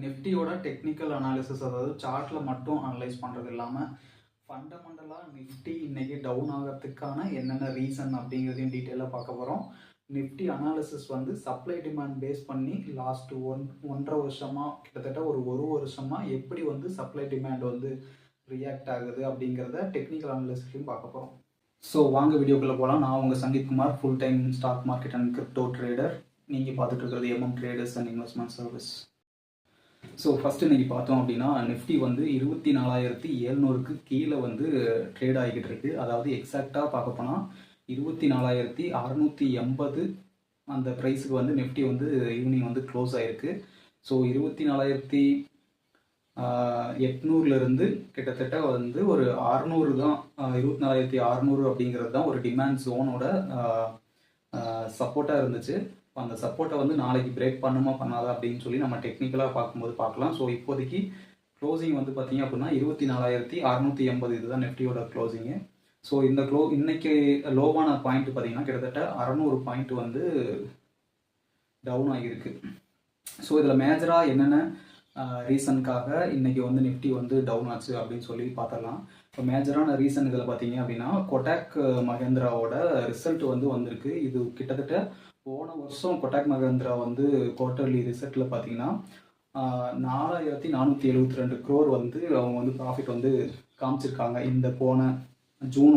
நிஃப்டியோட technical analysis, அதாவது சார்ட்ல மட்டும் அனலைஸ் பண்ணுறது இல்லாமல் ஃபண்டமெண்டலாக நிஃப்டி இன்னைக்கு டவுன் ஆகிறதுக்கான என்னென்ன ரீசன் அப்படிங்கிறதையும் டீட்டெயிலாக பார்க்க போகிறோம். நிஃப்டி அனாலிசிஸ் வந்து சப்ளை டிமாண்ட் பேஸ் பண்ணி லாஸ்ட் ஒன்றரை வருஷமாக கிட்டத்தட்ட ஒரு வருஷமாக எப்படி வந்து சப்ளை டிமாண்ட் வந்து ரியாக்ட் ஆகுது அப்படிங்கிறத டெக்னிக்கல் அனாலிசிஸ்லையும் பார்க்க போகிறோம். ஸோ வாங்க வீடியோக்குள்ளே போகலாம். நான் உங்கள் Sangeethkumar, full time stock market and crypto trader. நீங்கள் பார்த்துட்டு இருக்கிறது MM traders and investment service. So first இன்றைக்கி பார்த்தோம் அப்படின்னா நிஃப்டி வந்து 24,700க்கு கீழே வந்து ட்ரேட் ஆகிக்கிட்டு இருக்கு. அதாவது எக்ஸாக்டாக பார்க்க போனால் 24,680 அந்த ப்ரைஸுக்கு வந்து நிஃப்டி வந்து ஈவினிங் வந்து க்ளோஸ் ஆகிருக்கு. ஸோ 24,800லேருந்து கிட்டத்தட்ட வந்து ஒரு 600 தான், 24,600 அப்படிங்கிறது தான் ஒரு டிமாண்ட் ஜோனோட சப்போர்ட்டாக இருந்துச்சு. அந்த சப்போர்ட்டை வந்து நாளைக்கு பிரேக் பண்ணுமா பண்ணாதா அப்படின்னு சொல்லி நம்ம டெக்னிக்கலாக பார்க்கும்போது பார்க்கலாம். ஸோ இப்போதைக்கு க்ளோசிங் வந்து பார்த்தீங்க அப்படின்னா 24,680 இதுதான் நிஃப்டியோட க்ளோசிங்கு. ஸோ இந்த இன்னைக்கு லோவான பாயிண்ட் பார்த்தீங்கன்னா கிட்டத்தட்ட 600 பாயிண்ட் வந்து டவுன் ஆகியிருக்கு. ஸோ இதில் மேஜராக என்னென்ன ரீசனுக்காக இன்னைக்கு வந்து நிஃப்டி வந்து டவுன் ஆச்சு அப்படின்னு சொல்லி பார்த்துடலாம். இப்போ மேஜரான ரீசன் இதில் பார்த்தீங்க அப்படின்னா கொட்டாக் மஹேந்திராவோட ரிசல்ட் வந்து வந்திருக்கு. இது கிட்டத்தட்ட போன வருஷம் கொட்டாக் மஹேந்திரா வந்து குவார்டர்லி ரிசல்ட்டில் பார்த்தீங்கன்னா 4,472 crore வந்து அவங்க வந்து ப்ராஃபிட் வந்து காமிச்சிருக்காங்க. இந்த போன ஜூன்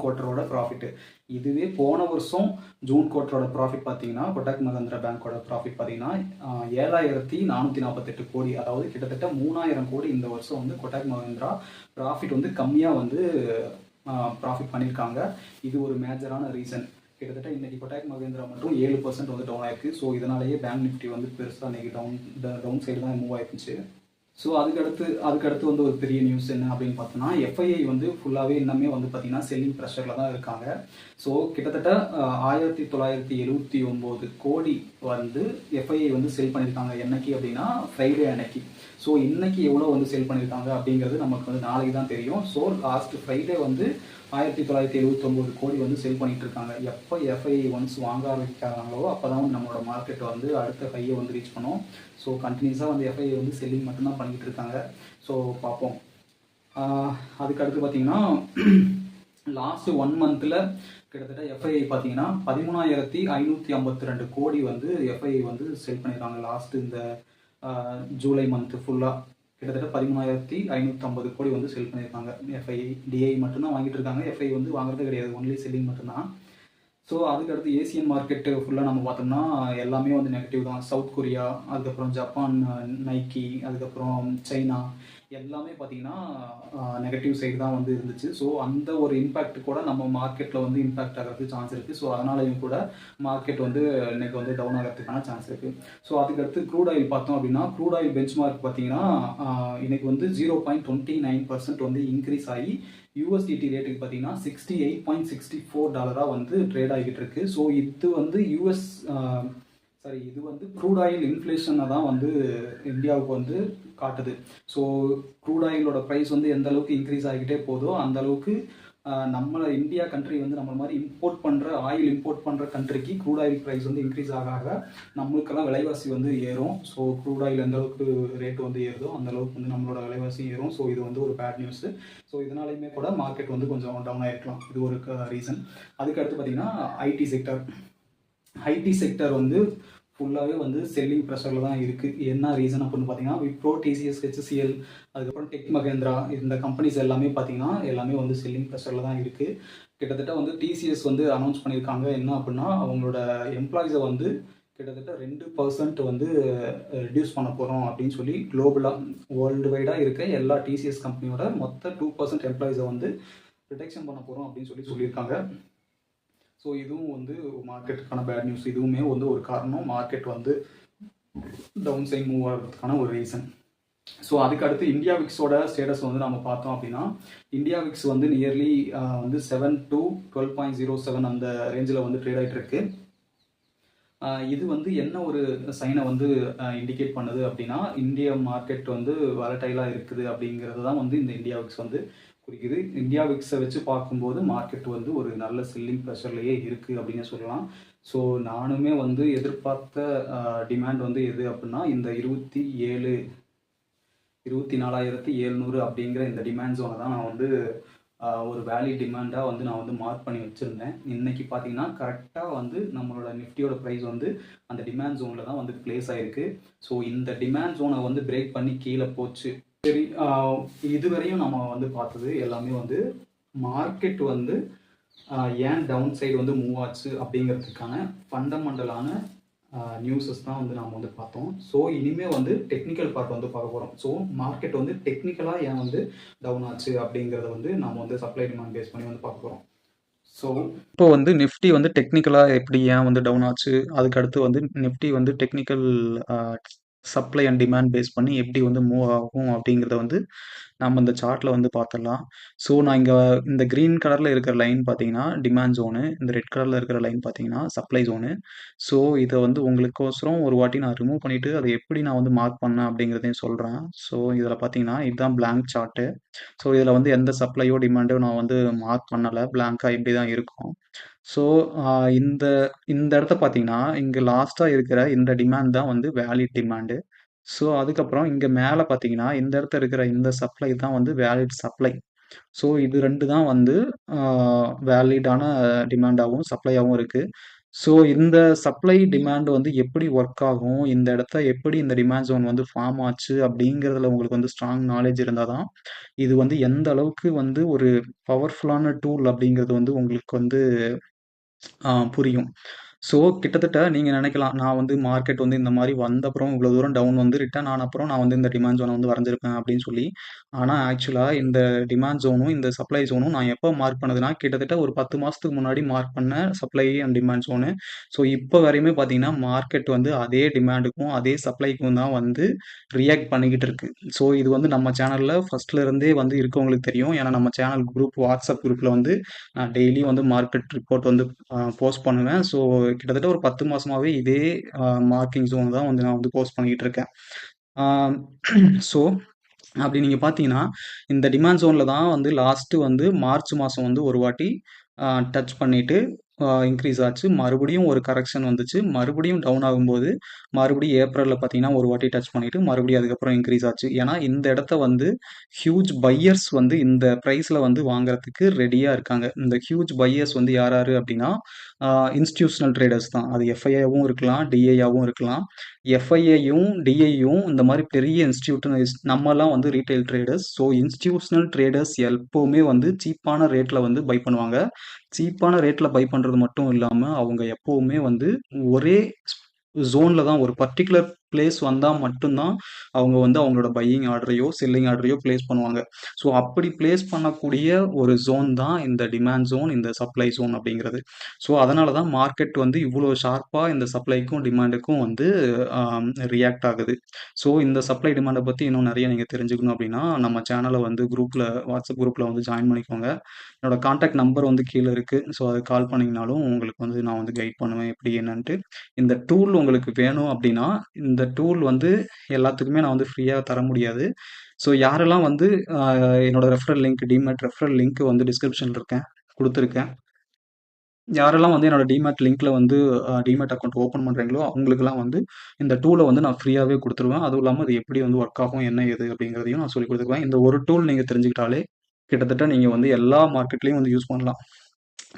குவார்ட்டரோட ப்ராஃபிட்டு. இதுவே போன வருஷம் ஜூன் குவார்ட்டரோட ப்ராஃபிட் பார்த்தீங்கன்னா கொட்டாக் மஹேந்திரா பேங்கோட ப்ராஃபிட் பார்த்தீங்கன்னா 7,448 கோடி, அதாவது கிட்டத்தட்ட 3,000 கோடி இந்த வருஷம் வந்து கொட்டாக் மஹேந்திரா ப்ராஃபிட் வந்து கம்மியாக வந்து ப்ராஃபிட் பண்ணியிருக்காங்க. இது ஒரு மேஜரான ரீசன். கிட்டத்தட்ட இன்னைக்கு கொட்டாக் மஹேந்திரா மட்டும் 7% வந்து டவுன் ஆயிருக்கு. ஸோ இதனாலேயே பேங்க் நிஃப்டி வந்து பெருசாக இன்னைக்கு டவுன் சைடு தான் மூவ் ஆயிருந்துச்சு. ஸோ அதுக்கடுத்து வந்து ஒரு பெரிய நியூஸ் என்ன அப்படின்னு பார்த்தோம்னா எஃப்ஐஐ வந்து ஃபுல்லாகவே இன்னமே வந்து பார்த்தீங்கன்னா செல்லிங் ப்ரெஷரில் தான் இருக்காங்க. ஸோ கிட்டத்தட்ட 1,979 கோடி வந்து எஃப்ஐஐ வந்து செல் பண்ணியிருக்காங்க. என்னைக்கு அப்படின்னா ஃப்ரைடே அன்னைக்கு. ஸோ இன்னைக்கு எவ்வளோ வந்து செல் பண்ணியிருக்காங்க அப்படிங்கிறது நமக்கு வந்து நாளைக்கு தான் தெரியும். ஸோ லாஸ்ட் ஃப்ரைடே வந்து 1,979 கோடி வந்து செல் பண்ணிட்டு இருக்காங்க. எப்போ எஃப்ஐஐ ஒன்ஸ் வாங்க ஆரம்பிக்கிறாங்களோ அப்போ தான் வந்து நம்மளோட மார்க்கெட் வந்து அடுத்த ஹையை வந்து ரீச் பண்ணும். ஸோ கண்டினியூஸாக வந்து எஃப்ஐஐ வந்து செல்லிங் மட்டும்தான் பண்ணிக்கிட்டு இருக்காங்க. ஸோ பார்ப்போம். அதுக்கடுத்து பார்த்தீங்கன்னா லாஸ்ட் 1 மந்த்தில் கிட்டத்தட்ட எஃப்ஐஐ பார்த்தீங்கன்னா 13,552 கோடி வந்து எஃப்ஐஐ வந்து செல் பண்ணியிருக்காங்க. லாஸ்ட் இந்த ஜூலை மந்த்து ஃபுல்லாக கிட்டத்தட்ட 13,550 கோடி வந்து செல் பண்ணியிருக்காங்க. எஃப்ஐஐ டிஐ மட்டும்தான் வாங்கிட்டு இருக்காங்க. எஃப்ஐ வந்து வாங்குறது கிடையாது, ஒன்லி செல்லிங் மட்டும்தான். ஸோ அதுக்கடுத்து ஏசியன் மார்க்கெட்டு ஃபுல்லாக நம்ம பார்த்தோம்னா எல்லாமே வந்து நெகட்டிவ் தான். சவுத் கொரியா, அதுக்கப்புறம் ஜப்பான், நைக்கி, அதுக்கப்புறம் சைனா எல்லாமே பார்த்தீங்கன்னா நெகட்டிவ் சைடு தான் வந்து இருந்துச்சு. ஸோ அந்த ஒரு இம்பேக்ட் கூட நம்ம மார்க்கெட்டில் வந்து இம்பேக்ட் ஆகிறதுக்கு சான்ஸ் இருக்குது. ஸோ அதனாலையும் கூட மார்க்கெட் வந்து இன்னைக்கு வந்து டவுன் ஆகிறதுக்கான சான்ஸ் இருக்குது. ஸோ அதுக்கடுத்து க்ரூட் ஆயில் பார்த்தோம் அப்படின்னா க்ரூட் ஆயில் பெஞ்ச் மார்க் பார்த்தீங்கன்னா இன்னைக்கு வந்து 0.29% வந்து இன்க்ரீஸ் ஆகி யூஎஸ்டிடி ரேட்டுக்கு பார்த்தீங்கன்னா $68.64 வந்து ட்ரேட் ஆகிட்டு இருக்கு. ஸோ இது வந்து இது வந்து க்ரூட் ஆயில் இன்ஃப்ளேஷனை தான் வந்து இந்தியாவுக்கு வந்து காட்டுது. ஸோ க்ரூட் ஆயிலோட ப்ரைஸ் வந்து எந்த அளவுக்கு இன்க்ரீஸ் ஆகிக்கிட்டே போதோ அந்த அளவுக்கு நம்ம இந்தியா கண்ட்ரி வந்து நம்ம மாதிரி ஆயில் இம்போர்ட் பண்ணுற கண்ட்ரிக்கு க்ரூட் ஆயில் ப்ரைஸ் வந்து இன்க்ரீஸ் ஆக நம்மளுக்கெல்லாம் விலைவாசி வந்து ஏறும். ஸோ க்ரூட் ஆயில் எந்த அளவுக்கு ரேட் வந்து ஏறுதோ அந்த அளவுக்கு வந்து நம்மளோட விலைவாசி ஏறும். ஸோ இது வந்து ஒரு பேட் நியூஸ். ஸோ இதனாலையுமே கூட மார்க்கெட் வந்து கொஞ்சம் டவுன் ஆகிருக்கலாம். இது ஒரு ரீசன். அதுக்கடுத்து பார்த்தீங்கன்னா ஐடி செக்டர் வந்து ஃபுல்லாகவே வந்து செல்லிங் ப்ரெஷரில் தான் இருக்குது. என்ன ரீசன் அப்படின்னு பார்த்தீங்கன்னா விப்ரோ, டிசிஎஸ், ஹெச்சிஎல், அதுக்கப்புறம் டெக் மஹேந்திரா இந்த கம்பெனிஸ் எல்லாமே பார்த்தீங்கன்னா எல்லாமே வந்து செல்லிங் ப்ரெஷரில் தான் இருக்குது. கிட்டத்தட்ட வந்து டிசிஎஸ் வந்து அனௌன்ஸ் பண்ணியிருக்காங்க என்ன அப்படின்னா அவங்களோட எம்ப்ளாயிஸை வந்து கிட்டத்தட்ட 2% வந்து ரெடியூஸ் பண்ண போகிறோம் அப்படின்னு சொல்லி குளோபலாக வேர்ல்டு வைடாக இருக்க எல்லா டிசிஎஸ் கம்பெனியோட மொத்த 2% எம்ப்ளாயிஸை வந்து ரிடக்ஷன் பண்ண போகிறோம் அப்படின்னு சொல்லியிருக்காங்க. ஸோ இதுவும் வந்து மார்க்கெட்டுக்கான பேட் நியூஸ். இதுவுமே வந்து ஒரு காரணம், மார்க்கெட் வந்து டவுன் சைட் மூவ் ஆகிறதுக்கான ஒரு ரீசன். ஸோ அதுக்கடுத்து இந்தியா விக்ஸோட ஸ்டேட்டஸ் வந்து நம்ம பார்த்தோம் அப்படின்னா இந்தியா விக்ஸ் வந்து நியர்லி வந்து 7 to 12.07 அந்த ரேஞ்சில் வந்து ட்ரேட் ஆகிட்டு இருக்கு. இது வந்து என்ன ஒரு சைனை வந்து இண்டிகேட் பண்ணுது அப்படின்னா இந்திய மார்க்கெட் வந்து வாலடைலாக இருக்குது அப்படிங்கிறது தான் வந்து இந்த இந்தியா விக்ஸ் வந்து குறிக்குது. இந்தியா விக்ஸை வச்சு பார்க்கும்போது மார்க்கெட் வந்து ஒரு நல்ல செல்லிங் ப்ரெஷர்லேயே இருக்குது அப்படின்னு சொல்லலாம். ஸோ நானுமே வந்து எதிர்பார்த்த டிமாண்ட் வந்து எது அப்படின்னா இந்த 24,700 அப்படிங்கிற இந்த டிமாண்ட் ஜோனை தான் நான் வந்து ஒரு வேலிட் டிமாண்டாக வந்து நான் வந்து மார்க் பண்ணி வச்சுருந்தேன். இன்னைக்கு பார்த்தீங்கன்னா கரெக்டாக வந்து நம்மளோட நிஃப்டியோட ப்ரைஸ் வந்து அந்த டிமாண்ட் ஜோனில் தான் வந்து பிளேஸ் ஆகிருக்கு. ஸோ இந்த டிமாண்ட் ஜோனை வந்து பிரேக் பண்ணி கீழே போச்சு. சரி, இதுவரையும் நம்ம வந்து பார்த்தது எல்லாமே வந்து மார்க்கெட் வந்து ஏன் டவுன் சைடு வந்து மூவ் ஆச்சு அப்படிங்கிறதுக்கான ஃபண்டமெண்டலான நியூஸஸ் தான் வந்து நாம் வந்து பார்த்தோம். ஸோ இனிமேல் வந்து டெக்னிக்கல் பார்ட் வந்து பார்க்க போகிறோம். ஸோ மார்க்கெட் வந்து டெக்னிக்கலாக ஏன் வந்து டவுன் ஆச்சு அப்படிங்கிறத வந்து நம்ம வந்து சப்ளை டிமாண்ட் பேஸ் பண்ணி வந்து பார்க்க போகிறோம். ஸோ இப்போ வந்து நிஃப்டி வந்து டெக்னிக்கலாக எப்படி ஏன் வந்து டவுன் ஆச்சு, அதுக்கு அடுத்து வந்து நிஃப்டி வந்து technical supply and demand base பண்ணி எப்படி வந்து மூவ் ஆகும் அப்படிங்கிறத வந்து நம்ம இந்த சார்ட்டில் வந்து பார்த்துடலாம். ஸோ நான் இங்கே இந்த க்ரீன் கலரில் இருக்கிற லைன் பார்த்தீங்கன்னா டிமாண்ட் ஜோனு, இந்த ரெட் கலரில் இருக்கிற லைன் பார்த்தீங்கன்னா சப்ளை ஜோனு. ஸோ இதை வந்து உங்களுக்கோசரம் ஒரு வாட்டி நான் ரிமூவ் பண்ணிவிட்டு அதை எப்படி நான் வந்து மார்க் பண்ணேன் அப்படிங்கிறதையும் சொல்கிறேன். ஸோ இதில் பார்த்தீங்கன்னா இதுதான் பிளாங்க் சார்ட்டு. ஸோ இதில் வந்து எந்த சப்ளையோ டிமாண்டோ நான் வந்து மார்க் பண்ணலை, பிளாங்காக இப்படி தான் இருக்கும். ஸோ இந்த இந்த இடத்த பார்த்தீங்கன்னா இங்கே லாஸ்ட்டாக இருக்கிற இந்த டிமாண்ட் தான் வந்து வேலிட் டிமாண்டு. ஸோ அதுக்கப்புறம் இங்கே மேலே பார்த்தீங்கன்னா இந்த இடத்துல இருக்கிற இந்த சப்ளை தான் வந்து வேலிட் சப்ளை. ஸோ இது 2 தான் வந்து வேலிடான டிமாண்டாகவும் சப்ளையாகவும் இருக்குது. ஸோ இந்த சப்ளை டிமாண்ட் வந்து எப்படி ஒர்க் ஆகும், இந்த இடத்த எப்படி இந்த டிமாண்ட் ஜோன் வந்து ஃபார்ம் ஆச்சு அப்படிங்கிறதுல உங்களுக்கு வந்து ஸ்ட்ராங் நாலேஜ் இருந்தால் தான் இது வந்து எந்த அளவுக்கு வந்து ஒரு பவர்ஃபுல்லான டூல் அப்படிங்கிறது வந்து உங்களுக்கு வந்து புரியும். ஸோ கிட்டத்தட்ட நீங்க நினைக்கலாம், நான் வந்து மார்க்கெட் வந்து இந்த மாரி வந்தப்புறம் இவ்வளோ தூரம் டவுன் வந்து ரிட்டர்ன் ஆன அப்புறம் நான் வந்து இந்த டிமாண்ட் ஜோன வந்து வரைஞ்சிருப்பேன் அப்படின்னு சொல்லி. ஆனா ஆக்சுவலா இந்த டிமாண்ட் ஜோனும், இந்த சப்ளை ஜோனும் நான் எப்போ மார்க் பண்ணதுன்னா, கிட்டத்தட்ட ஒரு 10 மாசத்துக்கு முன்னாடி மார்க் பண்ண supply and demand zone. So இப்போ வரையுமே பார்த்தீங்கன்னா, மார்க்கெட் வந்து அதே டிமாண்டுக்கும், அதே சப்ளைக்கும் தான் வந்து ரியாக்ட் பண்ணிக்கிட்டு இருக்கு. ஸோ இது வந்து நம்ம சேனல்ல ஃபர்ஸ்ட்ல இருந்தே வந்து இருக்கவங்களுக்கு தெரியும். ஏன்னா நம்ம சேனல் குரூப் வாட்ஸ்அப் குரூப்ல வந்து நான் டெய்லியும் வந்து மார்க்கெட் ரிப்போர்ட் வந்து போஸ்ட் பண்ணுவேன். ஸோ கிட்டத்தட்ட ஒரு 10 மாசமாவே இதே மார்க்கிங் ஜோன் தான் வந்து நான் வந்து போஸ்ட் பண்ணிக்கிட்டு இருக்கேன். ஸோ அப்படி நீங்க பார்த்தீங்கன்னா, இந்த டிமாண்ட் ஜோன்ல தான் வந்து லாஸ்ட்டு வந்து மார்ச் மாசம் வந்து ஒரு வாட்டி டச் பண்ணிட்டு இன்க்ரீஸ் ஆச்சு. மறுபடியும் ஒரு கரெக்ஷன் வந்துச்சு. மறுபடியும் டவுன் ஆகும்போது, மறுபடியும் ஏப்ரல்ல பார்த்தீங்கன்னா, ஒரு வாட்டி டச் பண்ணிட்டு, மறுபடியும் அதுக்கப்புறம் இன்க்ரீஸ் ஆச்சு. ஏன்னா, இந்த இடத்த வந்து ஹியூஜ் பையர்ஸ் வந்து இந்த பிரைஸ்ல வந்து வாங்குறதுக்கு ரெடியா இருக்காங்க. இந்த ஹியூஜ் பையர்ஸ் வந்து யார் யாரு அப்படின்னா, இன்ஸ்டிடியூஷனல் ட்ரேடர்ஸ் தான். அது எஃப்ஐஐவும் இருக்கலாம், டிஐயாவும் இருக்கலாம். எஃப்ஐஐயும், டிஐயும் இந்த மாரி பெரிய நம்மலாம் வந்து retail traders. So institutional traders எப்பவுமே வந்து சீப்பான ரேட்ல வந்து பை பண்ணுவாங்க. சீப்பான ரேட்ல பை பண்றது மட்டும் இல்லாம, அவங்க எப்பவுமே வந்து ஒரே ஜோன்ல தான் ஒரு பர்ட்டிகுலர் பிளேஸ் வந்தா மட்டும் தான் அவங்க வந்து அவங்களோட பையிங் ஆர்டரையோ, செல்லிங் ஆர்டரையோ பிளேஸ் பண்ணுவாங்க. ஸோ அப்படி பிளேஸ் பண்ணக்கூடிய ஒரு ஜோன் தான் இந்த டிமாண்ட் ஜோன், இந்த சப்ளை ஜோன் அப்படிங்கிறது. ஸோ அதனால தான் மார்க்கெட் வந்து இவ்வளோ ஷார்ப்பா இந்த சப்ளைக்கும், டிமாண்டுக்கும் வந்து ரியாக்ட் ஆகுது. ஸோ இந்த சப்ளை டிமாண்டை பத்தி இன்னும் நிறைய நீங்க தெரிஞ்சுக்கணும் அப்படின்னா, நம்ம சேனலை வந்து குரூப்ல வாட்ஸ்அப் குரூப்ல வந்து ஜாயின் பண்ணிக்கோங்க. என்னோட கான்டாக்ட் நம்பர் வந்து கீழ இருக்கு. ஸோ அதுக்கு கால் பண்ணீங்கனாலும் உங்களுக்கு வந்து நான் வந்து கைட் பண்ணுவேன் எப்படி என்னன்ட்டு. இந்த டூல் உங்களுக்கு வேணும் அப்படின்னா, இந்த டூல் வந்து எல்லாத்துக்குமே நான் வந்து ஃப்ரீயா தர முடியாது. ஸோ யாரெல்லாம் வந்து அ என்னோட referral link demat referral link வந்து டிஸ்கிரிப்ஷன்ல குடுத்துருக்கேன். யாரெல்லாம் வந்து என்னோட டிமேட் லிங்க்ல வந்து டிமேட் அக்கவுண்ட் ஓப்பன் பண்றீங்களோ, அவங்களுக்கெல்லாம் வந்து இந்த டூல வந்து நான் ஃப்ரீயாவே குடுத்துருவேன். அதுவும் இல்லாம அது எப்படி வந்து ஒர்க் ஆகும், என்ன ஏது அப்படிங்கிறதையும் நான் சொல்லிக் குடுத்துருவேன். இந்த ஒரு டூல் நீங்க தெரிஞ்சுக்கிட்டாலே, கிட்டத்தட்ட நீங்க வந்து எல்லா மார்க்கெட்லயும் வந்து யூஸ் பண்ணலாம்.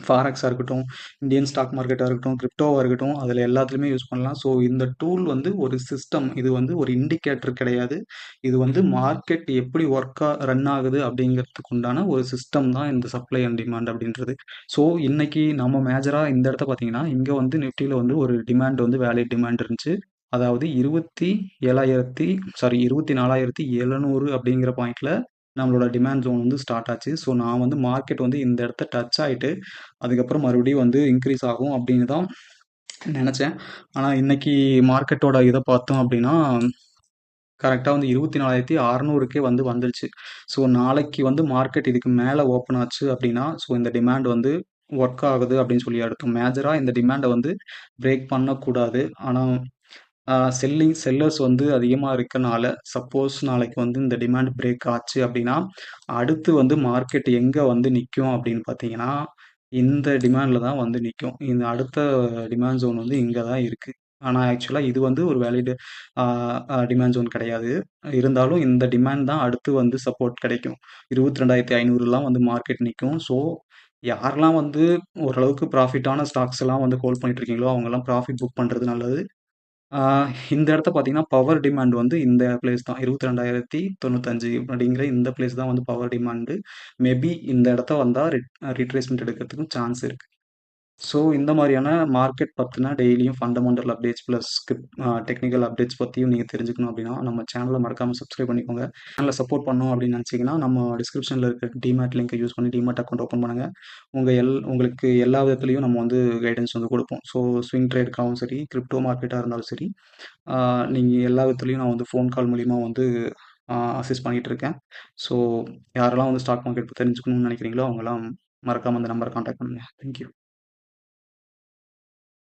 ஃபாரெக்ஸா இருக்கட்டும், இந்தியன் ஸ்டாக் மார்க்கெட்டா இருக்கட்டும், கிரிப்டோவா இருக்கட்டும், அதில எல்லாத்துலயுமே யூஸ் பண்ணலாம். ஸோ இந்த டூல் வந்து ஒரு சிஸ்டம். இது வந்து ஒரு இண்டிகேட்டர் கிடையாது. இது வந்து மார்க்கெட் எப்படி ரன் ஆகுது அப்படிங்கிறதுக்கு உண்டான ஒரு சிஸ்டம் தான் இந்த சப்ளை அண்ட் டிமாண்ட் அப்படின்றது. ஸோ இன்னைக்கு நம்ம மேஜரா இந்த இடத்த பார்த்தீங்கன்னா, இங்க வந்து நிஃப்டில வந்து ஒரு டிமாண்ட் வந்து வேலிட் டிமாண்ட் இருந்துச்சு. அதாவது 24,700 அப்படிங்கிற பாயிண்ட்ல நம்மளோட டிமாண்ட் ஜோன் வந்து ஸ்டார்ட் ஆச்சு. ஸோ நான் வந்து மார்க்கெட் வந்து இந்த இடத்த டச் ஆயிட்டு, அதுக்கப்புறம் மறுபடியும் வந்து இன்க்ரீஸ் ஆகும் அப்படின்னு தான் நெனச்சேன். ஆனா இன்னைக்கு மார்க்கெட்டோட இத பார்த்தோம் அப்படின்னா, கரெக்ட்டா வந்து 24,600க்கே வந்து வந்துருச்சு. ஸோ நாளைக்கு வந்து மார்க்கெட் இதுக்கு மேல ஓப்பன் ஆச்சு அப்படின்னா, ஸோ இந்த டிமாண்ட் வந்து ஒர்க் ஆகுது அப்படின்னு சொல்லி அர்த்தம். மேஜரா இந்த டிமாண்ட வந்து பிரேக் பண்ணக்கூடாது. ஆனா செல்லர்ஸ் வந்து அதிகமா இருக்கனால, சப்போஸ் நாளைக்கு வந்து இந்த டிமாண்ட் பிரேக் ஆச்சு அப்படின்னா, அடுத்து வந்து மார்க்கெட் எங்க வந்து நிக்கும் அப்படின்னு பார்த்தீங்கன்னா, இந்த டிமாண்ட்ல தான் வந்து நிக்கும். இந்த அடுத்த டிமாண்ட் ஜோன் வந்து இங்க தான் இருக்கு. ஆனா ஆக்சுவலா இது வந்து ஒரு வேலிட் ஆ அ டிமாண்ட் ஜோன் கிடையாது. இருந்தாலும் இந்த டிமாண்ட் தான் அடுத்து வந்து சப்போர்ட் கிடைக்கும். 22,500லாம் வந்து மார்க்கெட் நிக்கும். ஸோ யாரெல்லாம் வந்து ஓரளவுக்கு ப்ராஃபிட்டான ஸ்டாக்ஸ் எல்லாம் வந்து ஹோல்ட் பண்ணிட்டு இருக்கீங்களோ, அவங்கலாம் ப்ராஃபிட் புக் பண்றது நல்லது. ஆ இந்த இடத்த பார்த்தீங்கன்னா, பவர் டிமாண்ட் வந்து இந்த பிளேஸ் தான். 22,095 அப்படிங்கிற இந்த பிளேஸ் தான் வந்து பவர் டிமாண்டு. மேபி இந்த இடத்த வந்தா ரிட்ரேஸ்மென்ட் எடுக்கிறதுக்கும் சான்ஸ் இருக்கு. ஸோ இந்த மாதிரியான மார்க்கெட் பத்தின டெய்லியும் fundamental updates plus technical updates பத்தியும் நீங்க தெரிஞ்சுக்கணும் அப்படின்னா, நம்ம சேனல மறக்காம சப்ஸ்கிரைப் பண்ணிக்கோங்க. சேனல சப்போர்ட் பண்ணணும் அப்படின்னு நினைச்சீங்கன்னா, நம்ம டிஸ்கிரிப்ஷன்ல இருக்க டிமேட் லிங்க்க யூஸ் பண்ணி டிமேட் அக்கவுண்ட் ஓப்பன் பண்ணுங்க. உங்களுக்கு எல்லா விதத்திலயும் நம்ம வந்து கைடன்ஸ் வந்து குடுப்போம். ஸோ ஸ்விங் ட்ரேட்க்காவும் சரி, கிரிப்டோ மார்க்கெட்டா இருந்தாலும் சரி, ஆ நீங்க எல்லா விதத்துலயும் நான் வந்து ஃபோன் கால் மூலியமா வந்து அசிஸ்ட் பண்ணிட்டு இருக்கேன். ஸோ யாரெல்லாம் வந்து ஸ்டாக் மார்க்கெட் பத்தி தெரிஞ்சுக்கணும்னு நினைக்கிறீங்களோ, அவங்கலாம் மறக்காம இந்த நம்பர கான்டாக்ட் பண்ணுங்க. Thank you.